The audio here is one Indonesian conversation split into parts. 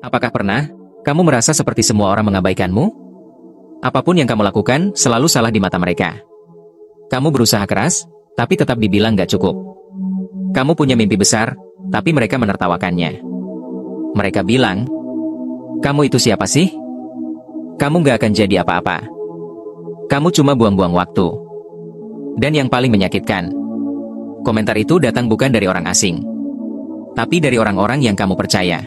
Apakah pernah kamu merasa seperti semua orang mengabaikanmu? Apapun yang kamu lakukan selalu salah di mata mereka. Kamu berusaha keras, tapi tetap dibilang gak cukup. Kamu punya mimpi besar, tapi mereka menertawakannya. Mereka bilang, kamu itu siapa sih? Kamu gak akan jadi apa-apa. Kamu cuma buang-buang waktu. Dan yang paling menyakitkan, komentar itu datang bukan dari orang asing, tapi dari orang-orang yang kamu percaya.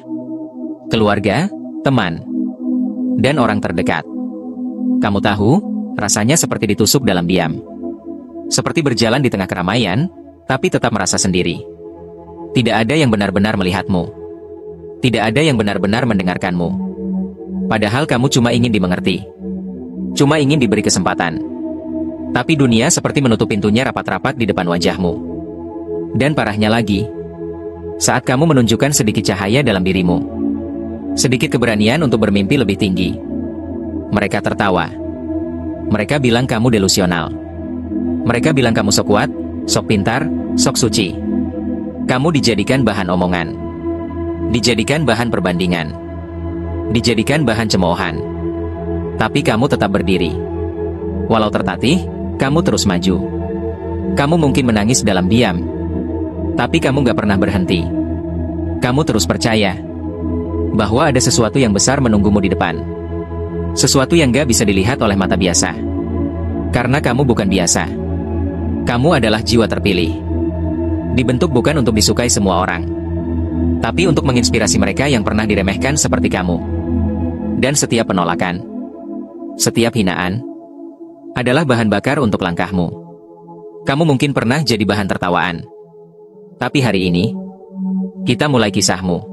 Keluarga, teman, dan orang terdekat. Kamu tahu, rasanya seperti ditusuk dalam diam. Seperti berjalan di tengah keramaian, tapi tetap merasa sendiri. Tidak ada yang benar-benar melihatmu. Tidak ada yang benar-benar mendengarkanmu. Padahal kamu cuma ingin dimengerti. Cuma ingin diberi kesempatan. Tapi dunia seperti menutup pintunya rapat-rapat di depan wajahmu. Dan parahnya lagi, saat kamu menunjukkan sedikit cahaya dalam dirimu, sedikit keberanian untuk bermimpi lebih tinggi, mereka tertawa. Mereka bilang kamu delusional. Mereka bilang kamu sok kuat, sok pintar, sok suci. Kamu dijadikan bahan omongan. Dijadikan bahan perbandingan. Dijadikan bahan cemoohan. Tapi kamu tetap berdiri. Walau tertatih, kamu terus maju. Kamu mungkin menangis dalam diam, tapi kamu gak pernah berhenti. Kamu terus percaya bahwa ada sesuatu yang besar menunggumu di depan. Sesuatu yang gak bisa dilihat oleh mata biasa. Karena kamu bukan biasa. Kamu adalah jiwa terpilih. Dibentuk bukan untuk disukai semua orang, tapi untuk menginspirasi mereka yang pernah diremehkan seperti kamu. Dan setiap penolakan, setiap hinaan, adalah bahan bakar untuk langkahmu. Kamu mungkin pernah jadi bahan tertawaan. Tapi hari ini, kita mulai kisahmu.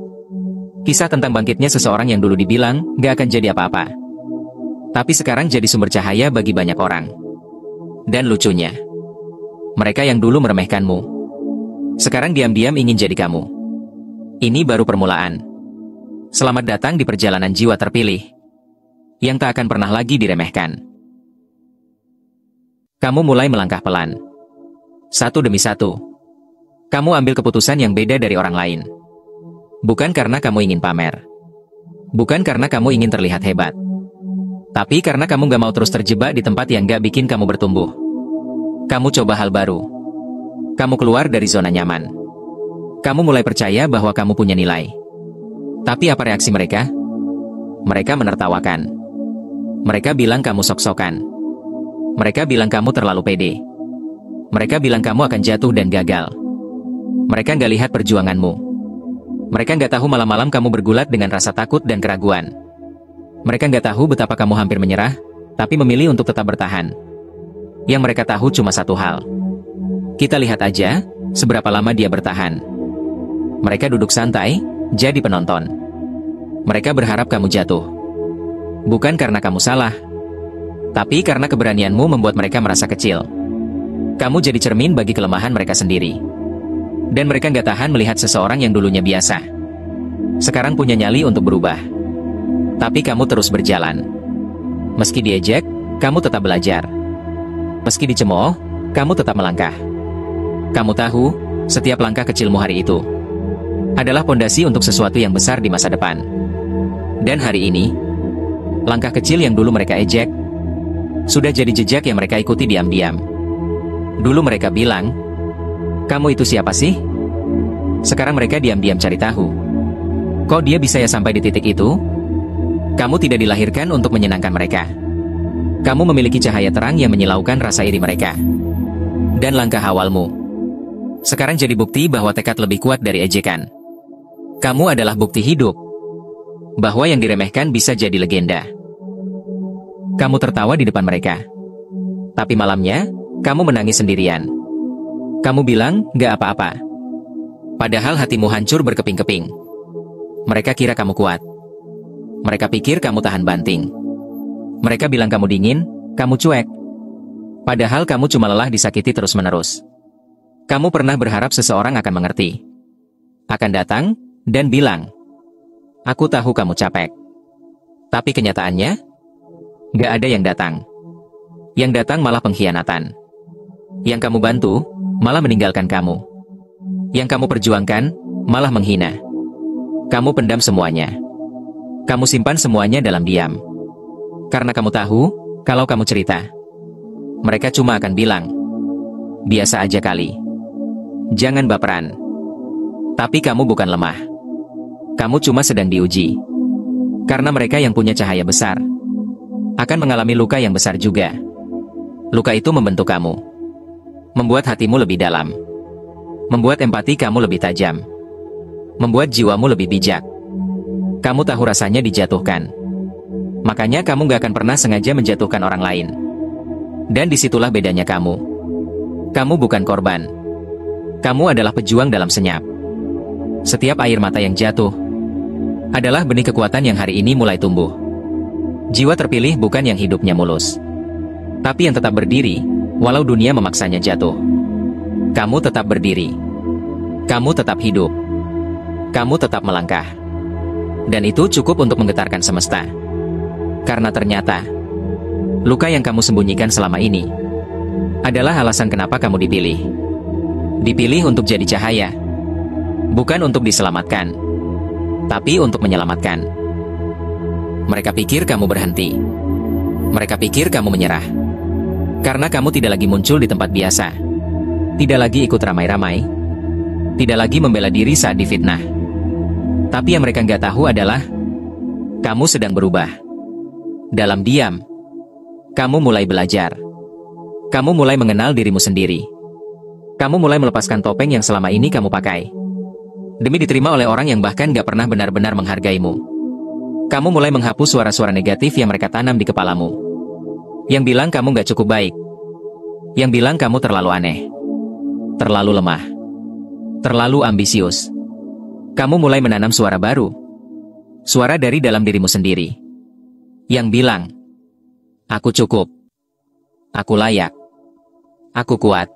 Kisah tentang bangkitnya seseorang yang dulu dibilang gak akan jadi apa-apa, tapi sekarang jadi sumber cahaya bagi banyak orang. Dan lucunya, mereka yang dulu meremehkanmu, sekarang diam-diam ingin jadi kamu. Ini baru permulaan. Selamat datang di perjalanan jiwa terpilih, yang tak akan pernah lagi diremehkan. Kamu mulai melangkah pelan. Satu demi satu. Kamu ambil keputusan yang beda dari orang lain. Bukan karena kamu ingin pamer. Bukan karena kamu ingin terlihat hebat. Tapi karena kamu gak mau terus terjebak di tempat yang gak bikin kamu bertumbuh. Kamu coba hal baru. Kamu keluar dari zona nyaman. Kamu mulai percaya bahwa kamu punya nilai. Tapi apa reaksi mereka? Mereka menertawakan. Mereka bilang kamu sok-sokan. Mereka bilang kamu terlalu pede. Mereka bilang kamu akan jatuh dan gagal. Mereka nggak lihat perjuanganmu. Mereka nggak tahu malam-malam kamu bergulat dengan rasa takut dan keraguan. Mereka nggak tahu betapa kamu hampir menyerah, tapi memilih untuk tetap bertahan. Yang mereka tahu cuma satu hal. Kita lihat aja, seberapa lama dia bertahan. Mereka duduk santai, jadi penonton. Mereka berharap kamu jatuh. Bukan karena kamu salah, tapi karena keberanianmu membuat mereka merasa kecil. Kamu jadi cermin bagi kelemahan mereka sendiri. Dan mereka nggak tahan melihat seseorang yang dulunya biasa sekarang punya nyali untuk berubah. Tapi kamu terus berjalan. Meski diejek, kamu tetap belajar. Meski dicemooh, kamu tetap melangkah. Kamu tahu, setiap langkah kecilmu hari itu adalah pondasi untuk sesuatu yang besar di masa depan. Dan hari ini, langkah kecil yang dulu mereka ejek sudah jadi jejak yang mereka ikuti diam-diam. Dulu mereka bilang, kamu itu siapa sih? Sekarang mereka diam-diam cari tahu. Kok dia bisa ya sampai di titik itu? Kamu tidak dilahirkan untuk menyenangkan mereka. Kamu memiliki cahaya terang yang menyilaukan rasa iri mereka. Dan langkah awalmu sekarang jadi bukti bahwa tekad lebih kuat dari ejekan. Kamu adalah bukti hidup bahwa yang diremehkan bisa jadi legenda. Kamu tertawa di depan mereka. Tapi malamnya, kamu menangis sendirian. Kamu bilang, gak apa-apa. Padahal hatimu hancur berkeping-keping. Mereka kira kamu kuat. Mereka pikir kamu tahan banting. Mereka bilang kamu dingin, kamu cuek. Padahal kamu cuma lelah disakiti terus-menerus. Kamu pernah berharap seseorang akan mengerti. Akan datang, dan bilang, aku tahu kamu capek. Tapi kenyataannya, gak ada yang datang. Yang datang malah pengkhianatan. Yang kamu bantu, malah meninggalkan kamu. Yang kamu perjuangkan, malah menghina. Kamu pendam semuanya. Kamu simpan semuanya dalam diam. Karena kamu tahu, kalau kamu cerita, mereka cuma akan bilang, biasa aja kali. Jangan baperan. Tapi kamu bukan lemah. Kamu cuma sedang diuji. Karena mereka yang punya cahaya besar akan mengalami luka yang besar juga. Luka itu membentuk kamu, membuat hatimu lebih dalam, membuat empati kamu lebih tajam, membuat jiwamu lebih bijak. Kamu tahu rasanya dijatuhkan. Makanya kamu gak akan pernah sengaja menjatuhkan orang lain. Dan disitulah bedanya kamu. Kamu bukan korban. Kamu adalah pejuang dalam senyap. Setiap air mata yang jatuh adalah benih kekuatan yang hari ini mulai tumbuh. Jiwa terpilih bukan yang hidupnya mulus, tapi yang tetap berdiri, walau dunia memaksanya jatuh. Kamu tetap berdiri. Kamu tetap hidup. Kamu tetap melangkah. Dan itu cukup untuk menggetarkan semesta. Karena ternyata, luka yang kamu sembunyikan selama ini adalah alasan kenapa kamu dipilih. Dipilih untuk jadi cahaya. Bukan untuk diselamatkan, tapi untuk menyelamatkan. Mereka pikir kamu berhenti. Mereka pikir kamu menyerah. Karena kamu tidak lagi muncul di tempat biasa. Tidak lagi ikut ramai-ramai. Tidak lagi membela diri saat difitnah. Tapi yang mereka nggak tahu adalah, kamu sedang berubah. Dalam diam, kamu mulai belajar. Kamu mulai mengenal dirimu sendiri. Kamu mulai melepaskan topeng yang selama ini kamu pakai, demi diterima oleh orang yang bahkan gak pernah benar-benar menghargaimu. Kamu mulai menghapus suara-suara negatif yang mereka tanam di kepalamu. Yang bilang kamu gak cukup baik. Yang bilang kamu terlalu aneh. Terlalu lemah. Terlalu ambisius. Kamu mulai menanam suara baru. Suara dari dalam dirimu sendiri. Yang bilang, aku cukup. Aku layak. Aku kuat.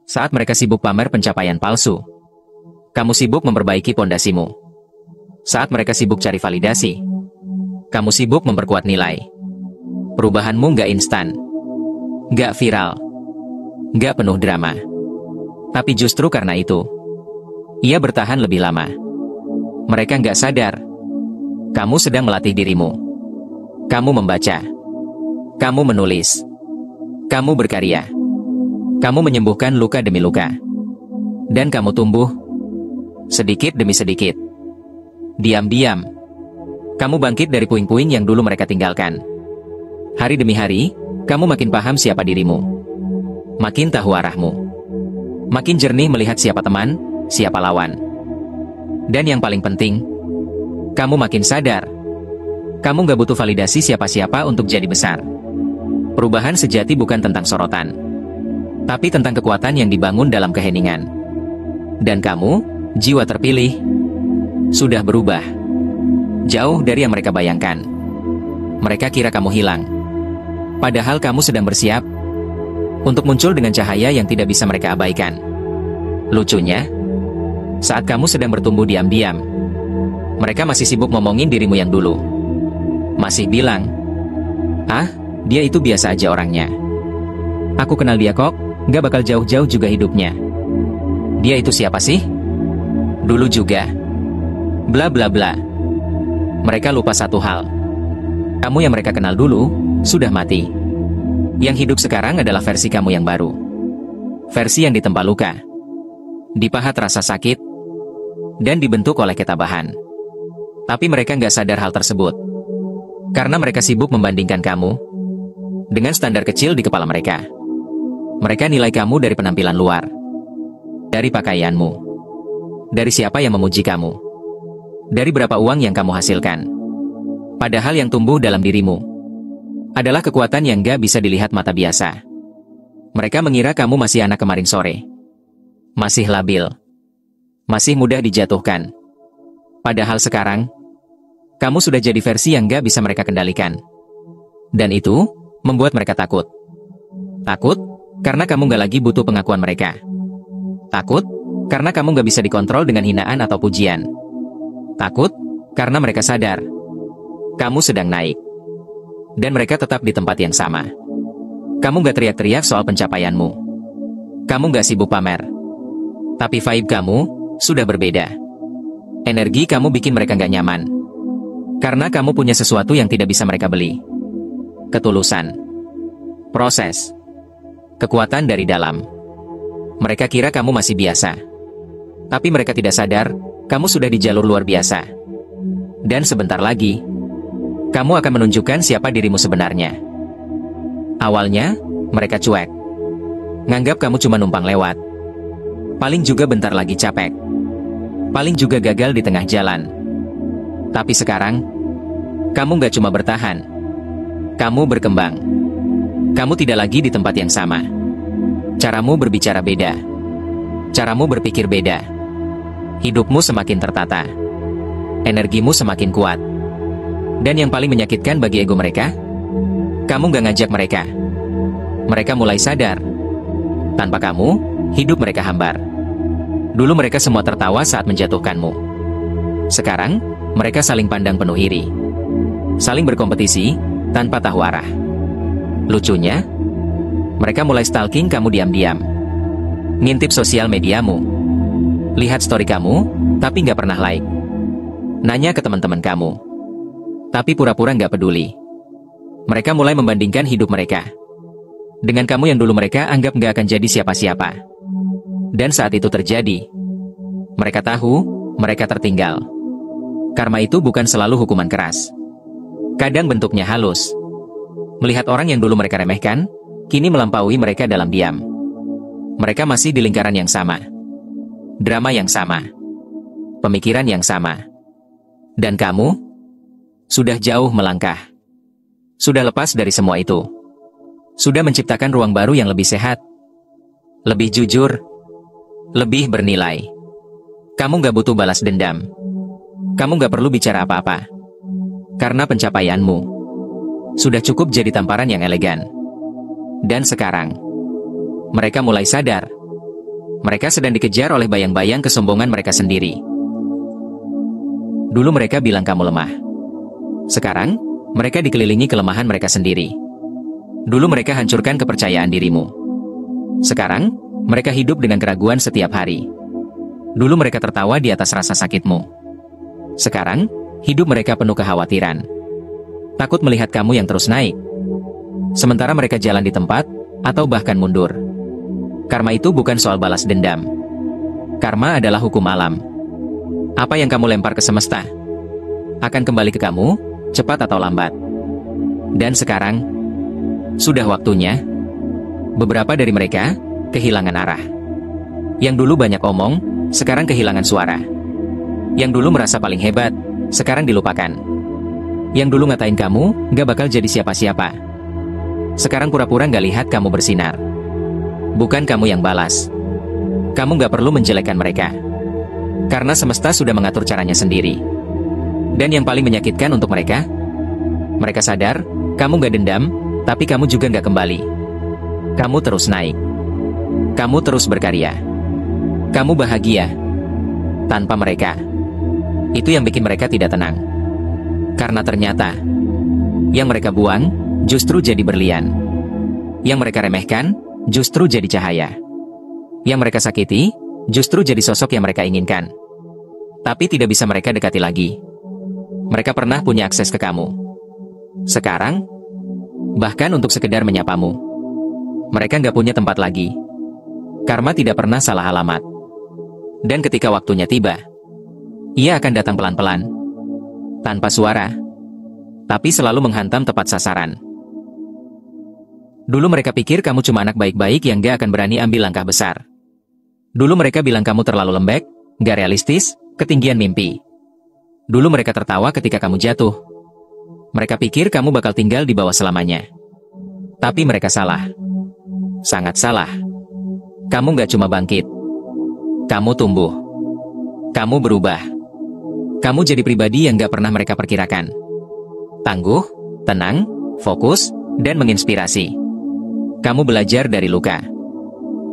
Saat mereka sibuk pamer pencapaian palsu, kamu sibuk memperbaiki pondasimu. Saat mereka sibuk cari validasi, kamu sibuk memperkuat nilai. Perubahanmu nggak instan, nggak viral, nggak penuh drama. Tapi justru karena itu, ia bertahan lebih lama. Mereka nggak sadar, kamu sedang melatih dirimu. Kamu membaca, kamu menulis, kamu berkarya, kamu menyembuhkan luka demi luka. Dan kamu tumbuh, sedikit demi sedikit. Diam-diam, kamu bangkit dari puing-puing yang dulu mereka tinggalkan. Hari demi hari, kamu makin paham siapa dirimu. Makin tahu arahmu. Makin jernih melihat siapa teman, siapa lawan. Dan yang paling penting, kamu makin sadar. Kamu gak butuh validasi siapa-siapa untuk jadi besar. Perubahan sejati bukan tentang sorotan, tapi tentang kekuatan yang dibangun dalam keheningan. Dan kamu, jiwa terpilih, sudah berubah. Jauh dari yang mereka bayangkan. Mereka kira kamu hilang. Padahal kamu sedang bersiap untuk muncul dengan cahaya yang tidak bisa mereka abaikan. Lucunya, saat kamu sedang bertumbuh diam-diam, mereka masih sibuk ngomongin dirimu yang dulu. Masih bilang, ah, dia itu biasa aja orangnya. Aku kenal dia kok, gak bakal jauh-jauh juga hidupnya. Dia itu siapa sih? Dulu juga. Bla bla bla. Mereka lupa satu hal. Kamu yang mereka kenal dulu, sudah mati. Yang hidup sekarang adalah versi kamu yang baru. Versi yang ditempa luka, dipahat rasa sakit, dan dibentuk oleh ketabahan. Tapi mereka nggak sadar hal tersebut. Karena mereka sibuk membandingkan kamu dengan standar kecil di kepala mereka. Mereka nilai kamu dari penampilan luar, dari pakaianmu, dari siapa yang memuji kamu, dari berapa uang yang kamu hasilkan. Padahal yang tumbuh dalam dirimu adalah kekuatan yang gak bisa dilihat mata biasa. Mereka mengira kamu masih anak kemarin sore. Masih labil. Masih mudah dijatuhkan. Padahal sekarang, kamu sudah jadi versi yang gak bisa mereka kendalikan. Dan itu membuat mereka takut. Takut karena kamu gak lagi butuh pengakuan mereka. Takut karena kamu gak bisa dikontrol dengan hinaan atau pujian. Takut karena mereka sadar kamu sedang naik. Dan mereka tetap di tempat yang sama. Kamu gak teriak-teriak soal pencapaianmu. Kamu gak sibuk pamer. Tapi vibe kamu sudah berbeda. Energi kamu bikin mereka gak nyaman. Karena kamu punya sesuatu yang tidak bisa mereka beli. Ketulusan. Proses. Kekuatan dari dalam. Mereka kira kamu masih biasa. Tapi mereka tidak sadar, kamu sudah di jalur luar biasa. Dan sebentar lagi, kamu akan menunjukkan siapa dirimu sebenarnya. Awalnya, mereka cuek. Nganggap kamu cuma numpang lewat. Paling juga bentar lagi capek. Paling juga gagal di tengah jalan. Tapi sekarang, kamu gak cuma bertahan. Kamu berkembang. Kamu tidak lagi di tempat yang sama. Caramu berbicara beda. Caramu berpikir beda. Hidupmu semakin tertata. Energimu semakin kuat. Dan yang paling menyakitkan bagi ego mereka, kamu gak ngajak mereka. Mereka mulai sadar. Tanpa kamu, hidup mereka hambar. Dulu mereka semua tertawa saat menjatuhkanmu. Sekarang, mereka saling pandang penuh iri. Saling berkompetisi, tanpa tahu arah. Lucunya, mereka mulai stalking kamu diam-diam. Ngintip sosial mediamu. Lihat story kamu, tapi nggak pernah like. Nanya ke teman-teman kamu. Tapi pura-pura nggak peduli. Mereka mulai membandingkan hidup mereka dengan kamu yang dulu mereka anggap nggak akan jadi siapa-siapa. Dan saat itu terjadi, mereka tahu, mereka tertinggal. Karma itu bukan selalu hukuman keras. Kadang bentuknya halus. Melihat orang yang dulu mereka remehkan, kini melampaui mereka dalam diam. Mereka masih di lingkaran yang sama. Drama yang sama. Pemikiran yang sama. Dan kamu sudah jauh melangkah. Sudah lepas dari semua itu. Sudah menciptakan ruang baru yang lebih sehat. Lebih jujur. Lebih bernilai. Kamu gak butuh balas dendam. Kamu gak perlu bicara apa-apa. Karena pencapaianmu sudah cukup jadi tamparan yang elegan. Dan sekarang, mereka mulai sadar. Mereka sedang dikejar oleh bayang-bayang kesombongan mereka sendiri. Dulu mereka bilang kamu lemah. Sekarang, mereka dikelilingi kelemahan mereka sendiri. Dulu mereka hancurkan kepercayaan dirimu. Sekarang, mereka hidup dengan keraguan setiap hari. Dulu mereka tertawa di atas rasa sakitmu. Sekarang, hidup mereka penuh kekhawatiran. Takut melihat kamu yang terus naik. Sementara mereka jalan di tempat, atau bahkan mundur. Karma itu bukan soal balas dendam. Karma adalah hukum alam. Apa yang kamu lempar ke semesta akan kembali ke kamu, cepat atau lambat. Dan sekarang, sudah waktunya. Beberapa dari mereka kehilangan arah. Yang dulu banyak omong, sekarang kehilangan suara. Yang dulu merasa paling hebat, sekarang dilupakan. Yang dulu ngatain kamu, gak bakal jadi siapa-siapa. Sekarang pura-pura gak lihat kamu bersinar. Bukan kamu yang balas. Kamu gak perlu menjelekkan mereka. Karena semesta sudah mengatur caranya sendiri. Dan yang paling menyakitkan untuk mereka, mereka sadar, kamu gak dendam, tapi kamu juga gak kembali. Kamu terus naik. Kamu terus berkarya. Kamu bahagia. Tanpa mereka. Itu yang bikin mereka tidak tenang. Karena ternyata, yang mereka buang, justru jadi berlian. Yang mereka remehkan, justru jadi cahaya. Yang mereka sakiti, justru jadi sosok yang mereka inginkan. Tapi tidak bisa mereka dekati lagi. Mereka pernah punya akses ke kamu. Sekarang, bahkan untuk sekedar menyapamu, mereka nggak punya tempat lagi. Karma tidak pernah salah alamat. Dan ketika waktunya tiba, ia akan datang pelan-pelan. Tanpa suara. Tapi selalu menghantam tepat sasaran. Dulu mereka pikir kamu cuma anak baik-baik yang gak akan berani ambil langkah besar. Dulu mereka bilang kamu terlalu lembek, gak realistis, ketinggian mimpi. Dulu mereka tertawa ketika kamu jatuh. Mereka pikir kamu bakal tinggal di bawah selamanya. Tapi mereka salah. Sangat salah. Kamu gak cuma bangkit. Kamu tumbuh. Kamu berubah. Kamu jadi pribadi yang gak pernah mereka perkirakan. Tangguh, tenang, fokus, dan menginspirasi. Kamu belajar dari luka.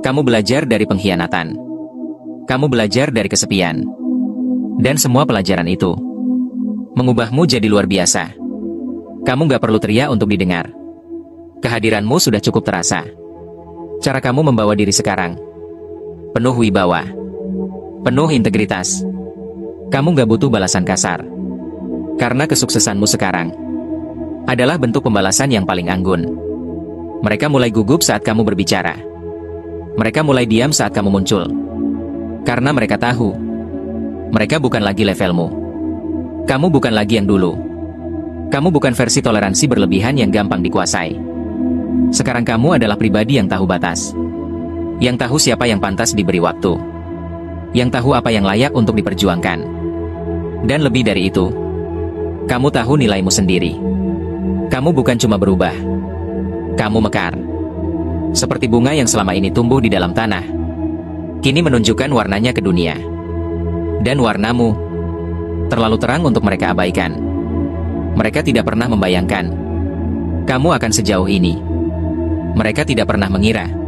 Kamu belajar dari pengkhianatan. Kamu belajar dari kesepian. Dan semua pelajaran itu mengubahmu jadi luar biasa. Kamu gak perlu teriak untuk didengar. Kehadiranmu sudah cukup terasa. Cara kamu membawa diri sekarang penuh wibawa, penuh integritas. Kamu gak butuh balasan kasar. Karena kesuksesanmu sekarang adalah bentuk pembalasan yang paling anggun. Mereka mulai gugup saat kamu berbicara. Mereka mulai diam saat kamu muncul. Karena mereka tahu, mereka bukan lagi levelmu. Kamu bukan lagi yang dulu. Kamu bukan versi toleransi berlebihan yang gampang dikuasai. Sekarang kamu adalah pribadi yang tahu batas. Yang tahu siapa yang pantas diberi waktu. Yang tahu apa yang layak untuk diperjuangkan. Dan lebih dari itu, kamu tahu nilaimu sendiri. Kamu bukan cuma berubah. Kamu mekar. Seperti bunga yang selama ini tumbuh di dalam tanah. Kini menunjukkan warnanya ke dunia. Dan warnamu terlalu terang untuk mereka abaikan. Mereka tidak pernah membayangkan kamu akan sejauh ini. Mereka tidak pernah mengira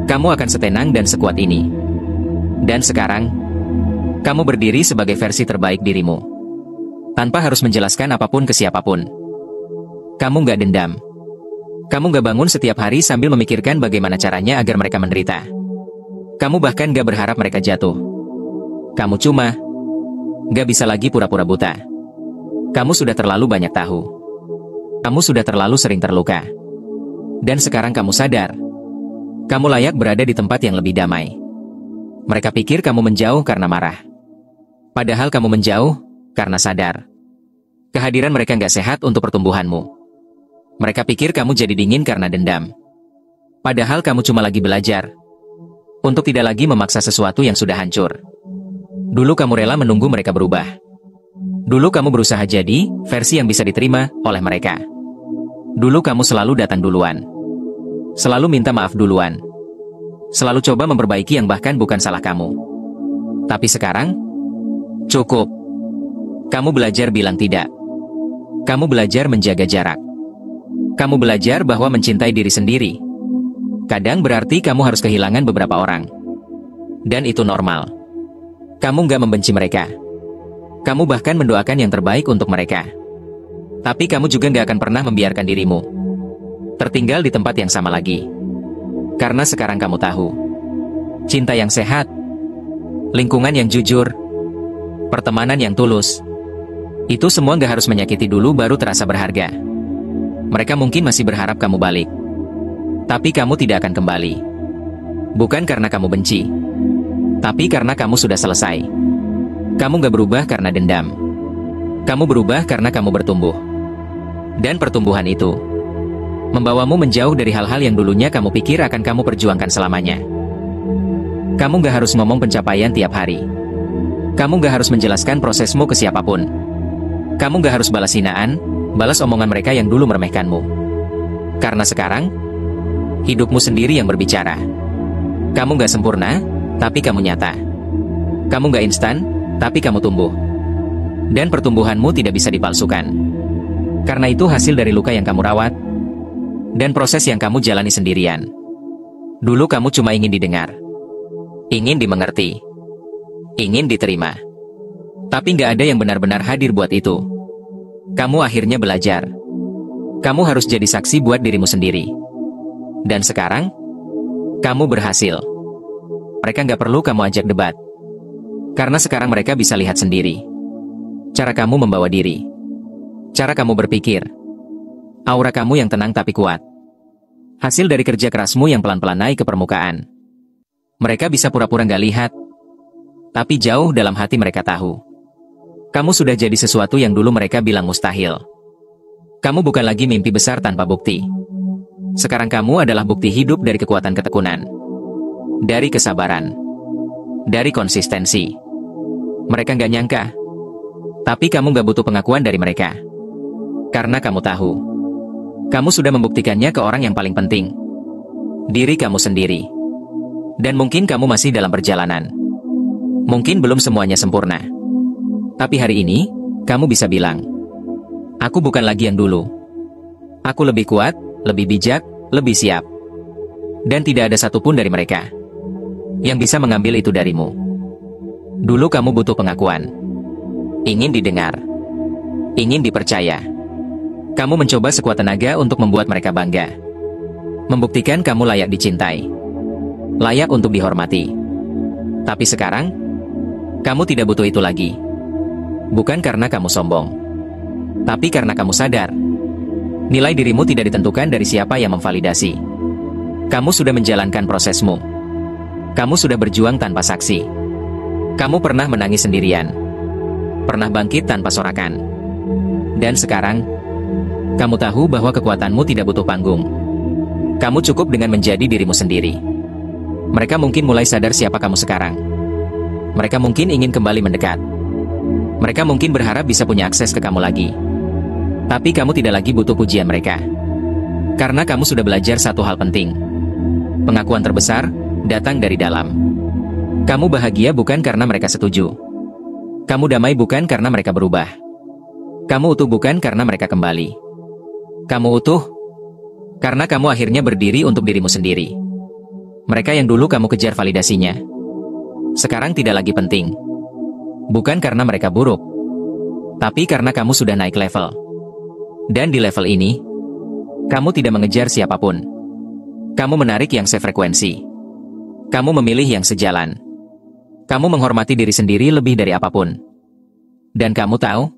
kamu akan setenang dan sekuat ini. Dan sekarang, kamu berdiri sebagai versi terbaik dirimu. Tanpa harus menjelaskan apapun ke siapapun. Kamu nggak dendam. Kamu nggak bangun setiap hari sambil memikirkan bagaimana caranya agar mereka menderita. Kamu bahkan nggak berharap mereka jatuh. Kamu cuma nggak bisa lagi pura-pura buta. Kamu sudah terlalu banyak tahu. Kamu sudah terlalu sering terluka. Dan sekarang kamu sadar, kamu layak berada di tempat yang lebih damai. Mereka pikir kamu menjauh karena marah. Padahal kamu menjauh karena sadar. Kehadiran mereka nggak sehat untuk pertumbuhanmu. Mereka pikir kamu jadi dingin karena dendam. Padahal kamu cuma lagi belajar untuk tidak lagi memaksa sesuatu yang sudah hancur. Dulu kamu rela menunggu mereka berubah. Dulu kamu berusaha jadi versi yang bisa diterima oleh mereka. Dulu kamu selalu datang duluan. Selalu minta maaf duluan. Selalu coba memperbaiki yang bahkan bukan salah kamu. Tapi sekarang, cukup. Kamu belajar bilang tidak. Kamu belajar menjaga jarak. Kamu belajar bahwa mencintai diri sendiri kadang berarti kamu harus kehilangan beberapa orang. Dan itu normal. Kamu nggak membenci mereka. Kamu bahkan mendoakan yang terbaik untuk mereka. Tapi kamu juga nggak akan pernah membiarkan dirimu tertinggal di tempat yang sama lagi. Karena sekarang kamu tahu, cinta yang sehat, lingkungan yang jujur, pertemanan yang tulus, itu semua nggak harus menyakiti dulu baru terasa berharga. Mereka mungkin masih berharap kamu balik. Tapi kamu tidak akan kembali. Bukan karena kamu benci, tapi karena kamu sudah selesai. Kamu nggak berubah karena dendam. Kamu berubah karena kamu bertumbuh. Dan pertumbuhan itu membawamu menjauh dari hal-hal yang dulunya kamu pikir akan kamu perjuangkan selamanya. Kamu nggak harus ngomong pencapaian tiap hari. Kamu nggak harus menjelaskan prosesmu ke siapapun. Kamu nggak harus balas hinaan, balas omongan mereka yang dulu meremehkanmu. Karena sekarang, hidupmu sendiri yang berbicara. Kamu nggak sempurna, tapi kamu nyata. Kamu nggak instan, tapi kamu tumbuh. Dan pertumbuhanmu tidak bisa dipalsukan. Karena itu hasil dari luka yang kamu rawat, dan proses yang kamu jalani sendirian. Dulu kamu cuma ingin didengar, ingin dimengerti, ingin diterima. Tapi nggak ada yang benar-benar hadir buat itu. Kamu akhirnya belajar. Kamu harus jadi saksi buat dirimu sendiri. Dan sekarang, kamu berhasil. Mereka nggak perlu kamu ajak debat. Karena sekarang mereka bisa lihat sendiri cara kamu membawa diri, cara kamu berpikir, aura kamu yang tenang tapi kuat. Hasil dari kerja kerasmu yang pelan-pelan naik ke permukaan. Mereka bisa pura-pura nggak lihat, tapi jauh dalam hati mereka tahu. Kamu sudah jadi sesuatu yang dulu mereka bilang mustahil. Kamu bukan lagi mimpi besar tanpa bukti. Sekarang kamu adalah bukti hidup dari kekuatan ketekunan, dari kesabaran, dari konsistensi. Mereka nggak nyangka, tapi kamu nggak butuh pengakuan dari mereka. Karena kamu tahu, kamu sudah membuktikannya ke orang yang paling penting, diri kamu sendiri. Dan mungkin kamu masih dalam perjalanan. Mungkin belum semuanya sempurna. Tapi hari ini, kamu bisa bilang, aku bukan lagi yang dulu. Aku lebih kuat, lebih bijak, lebih siap. Dan tidak ada satupun dari mereka yang bisa mengambil itu darimu. Dulu kamu butuh pengakuan. Ingin didengar. Ingin dipercaya. Kamu mencoba sekuat tenaga untuk membuat mereka bangga. Membuktikan kamu layak dicintai. Layak untuk dihormati. Tapi sekarang, kamu tidak butuh itu lagi. Bukan karena kamu sombong. Tapi karena kamu sadar, nilai dirimu tidak ditentukan dari siapa yang memvalidasi. Kamu sudah menjalankan prosesmu. Kamu sudah berjuang tanpa saksi. Kamu pernah menangis sendirian. Pernah bangkit tanpa sorakan. Dan sekarang, kamu tahu bahwa kekuatanmu tidak butuh panggung. Kamu cukup dengan menjadi dirimu sendiri. Mereka mungkin mulai sadar siapa kamu sekarang. Mereka mungkin ingin kembali mendekat. Mereka mungkin berharap bisa punya akses ke kamu lagi. Tapi kamu tidak lagi butuh pujian mereka. Karena kamu sudah belajar satu hal penting. Pengakuan terbesar datang dari dalam. Kamu bahagia bukan karena mereka setuju. Kamu damai bukan karena mereka berubah. Kamu utuh bukan karena mereka kembali. Kamu utuh karena kamu akhirnya berdiri untuk dirimu sendiri. Mereka yang dulu kamu kejar validasinya, sekarang tidak lagi penting. Bukan karena mereka buruk, tapi karena kamu sudah naik level. Dan di level ini, kamu tidak mengejar siapapun. Kamu menarik yang sefrekuensi. Kamu memilih yang sejalan. Kamu menghormati diri sendiri lebih dari apapun. Dan kamu tahu,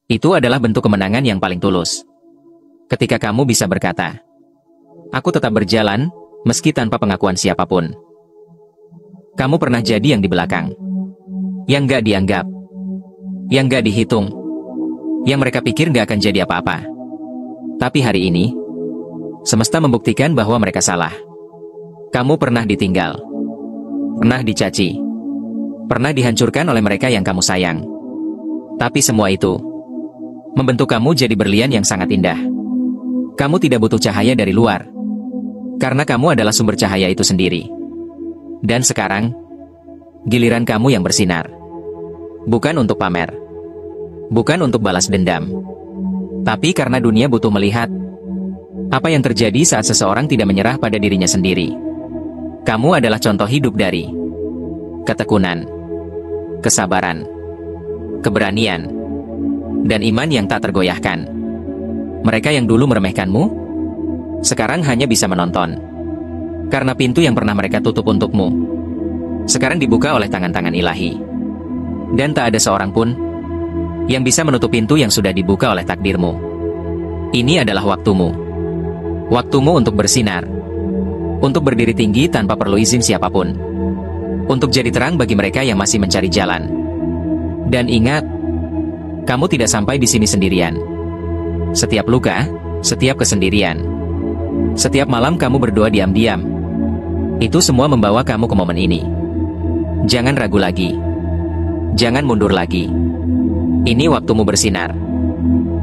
itu adalah bentuk kemenangan yang paling tulus. Ketika kamu bisa berkata, aku tetap berjalan, meski tanpa pengakuan siapapun. Kamu pernah jadi yang di belakang. Yang gak dianggap. Yang gak dihitung. Yang mereka pikir gak akan jadi apa-apa. Tapi hari ini, semesta membuktikan bahwa mereka salah. Kamu pernah ditinggal. Pernah dicaci. Pernah dihancurkan oleh mereka yang kamu sayang. Tapi semua itu membentuk kamu jadi berlian yang sangat indah. Kamu tidak butuh cahaya dari luar. Karena kamu adalah sumber cahaya itu sendiri. Dan sekarang, giliran kamu yang bersinar. Bukan untuk pamer. Bukan untuk balas dendam. Tapi karena dunia butuh melihat apa yang terjadi saat seseorang tidak menyerah pada dirinya sendiri. Kamu adalah contoh hidup dari ketekunan, kesabaran, keberanian, dan iman yang tak tergoyahkan. Mereka yang dulu meremehkanmu, sekarang hanya bisa menonton. Karena pintu yang pernah mereka tutup untukmu, sekarang dibuka oleh tangan-tangan ilahi. Dan tak ada seorang pun yang bisa menutup pintu yang sudah dibuka oleh takdirmu. Ini adalah waktumu. Waktumu untuk bersinar. Untuk berdiri tinggi tanpa perlu izin siapapun. Untuk jadi terang bagi mereka yang masih mencari jalan. Dan ingat, kamu tidak sampai di sini sendirian. Setiap luka, setiap kesendirian, setiap malam kamu berdoa diam-diam, itu semua membawa kamu ke momen ini. Jangan ragu lagi. Jangan mundur lagi. Ini waktumu bersinar.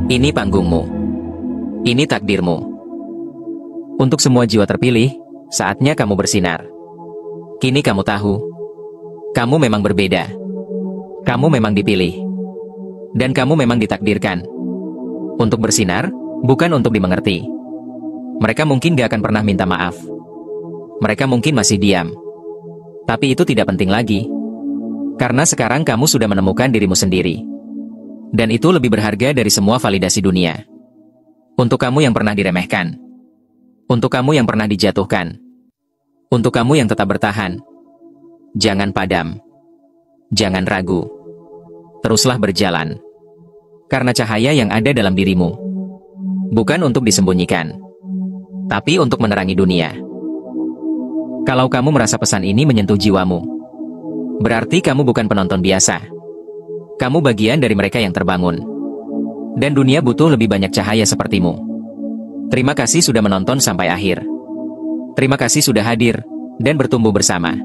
Ini panggungmu. Ini takdirmu. Untuk semua jiwa terpilih, saatnya kamu bersinar. Kini kamu tahu, kamu memang berbeda. Kamu memang dipilih. Dan kamu memang ditakdirkan untuk bersinar, bukan untuk dimengerti. Mereka mungkin gak akan pernah minta maaf. Mereka mungkin masih diam. Tapi itu tidak penting lagi. Karena sekarang kamu sudah menemukan dirimu sendiri. Dan itu lebih berharga dari semua validasi dunia. Untuk kamu yang pernah diremehkan. Untuk kamu yang pernah dijatuhkan. Untuk kamu yang tetap bertahan. Jangan padam. Jangan ragu. Teruslah berjalan. Karena cahaya yang ada dalam dirimu bukan untuk disembunyikan, tapi untuk menerangi dunia. Kalau kamu merasa pesan ini menyentuh jiwamu, berarti kamu bukan penonton biasa. Kamu bagian dari mereka yang terbangun. Dan dunia butuh lebih banyak cahaya sepertimu. Terima kasih sudah menonton sampai akhir. Terima kasih sudah hadir dan bertumbuh bersama.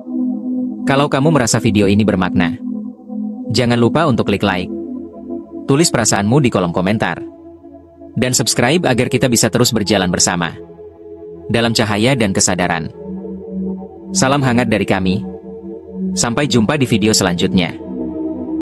Kalau kamu merasa video ini bermakna, jangan lupa untuk klik like. Tulis perasaanmu di kolom komentar. Dan subscribe agar kita bisa terus berjalan bersama. Dalam cahaya dan kesadaran. Salam hangat dari kami. Sampai jumpa di video selanjutnya.